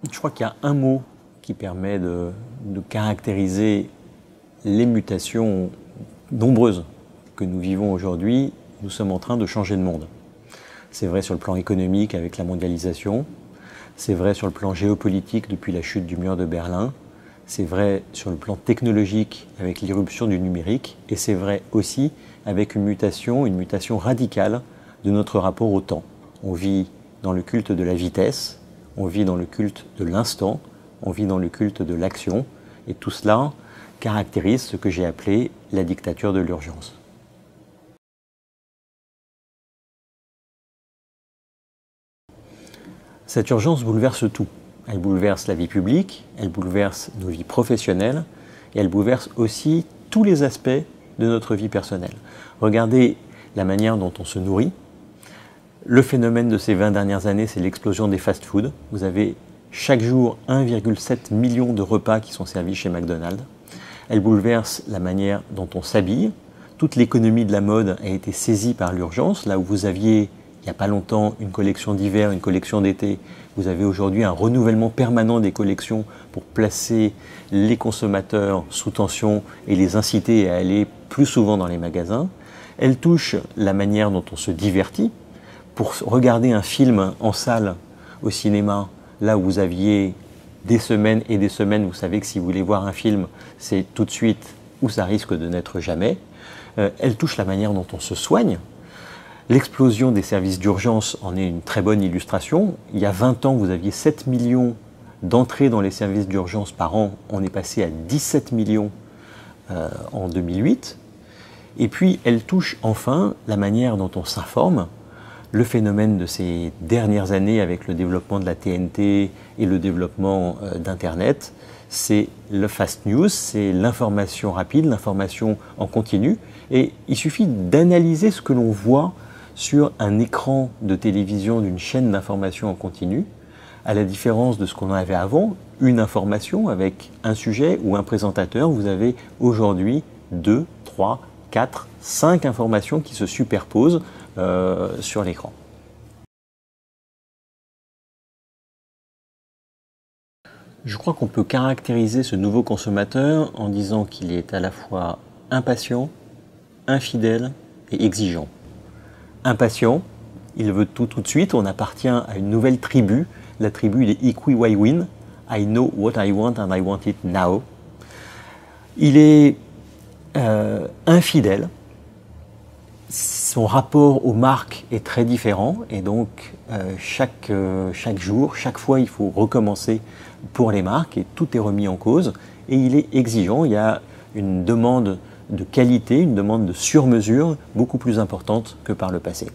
Je crois qu'il y a un mot qui permet de caractériser les mutations nombreuses que nous vivons aujourd'hui. Nous sommes en train de changer de monde. C'est vrai sur le plan économique avec la mondialisation, c'est vrai sur le plan géopolitique depuis la chute du mur de Berlin, c'est vrai sur le plan technologique avec l'irruption du numérique, et c'est vrai aussi avec une mutation radicale de notre rapport au temps. On vit dans le culte de la vitesse, on vit dans le culte de l'instant, on vit dans le culte de l'action, et tout cela caractérise ce que j'ai appelé la dictature de l'urgence. Cette urgence bouleverse tout. Elle bouleverse la vie publique, elle bouleverse nos vies professionnelles, et elle bouleverse aussi tous les aspects de notre vie personnelle. Regardez la manière dont on se nourrit. Le phénomène de ces 20 dernières années, c'est l'explosion des fast-foods. Vous avez chaque jour 1,7 million de repas qui sont servis chez McDonald's. Elle bouleverse la manière dont on s'habille. Toute l'économie de la mode a été saisie par l'urgence. Là où vous aviez, il n'y a pas longtemps, une collection d'hiver, une collection d'été, vous avez aujourd'hui un renouvellement permanent des collections pour placer les consommateurs sous tension et les inciter à aller plus souvent dans les magasins. Elle touche la manière dont on se divertit. Pour regarder un film en salle, au cinéma, là où vous aviez des semaines et des semaines, vous savez que si vous voulez voir un film, c'est tout de suite ou ça risque de n'être jamais. Elle touche la manière dont on se soigne. L'explosion des services d'urgence en est une très bonne illustration. Il y a 20 ans, vous aviez 7 millions d'entrées dans les services d'urgence par an. On est passé à 17 millions en 2008. Et puis, elle touche enfin la manière dont on s'informe. Le phénomène de ces dernières années avec le développement de la TNT et le développement d'Internet, c'est le fast news, c'est l'information rapide, l'information en continu. Et il suffit d'analyser ce que l'on voit sur un écran de télévision d'une chaîne d'information en continu, à la différence de ce qu'on avait avant, une information avec un sujet ou un présentateur. Vous avez aujourd'hui 2, 3, 4, 5 informations qui se superposent sur l'écran. Je crois qu'on peut caractériser ce nouveau consommateur en disant qu'il est à la fois impatient, infidèle et exigeant. Impatient, il veut tout de suite, on appartient à une nouvelle tribu, la tribu des Iquiwaiwin, I know what I want and I want it now. Il est infidèle, son rapport aux marques est très différent et donc chaque jour, chaque fois il faut recommencer pour les marques et tout est remis en cause. Et il est exigeant, il y a une demande de qualité, une demande de sur-mesure beaucoup plus importante que par le passé.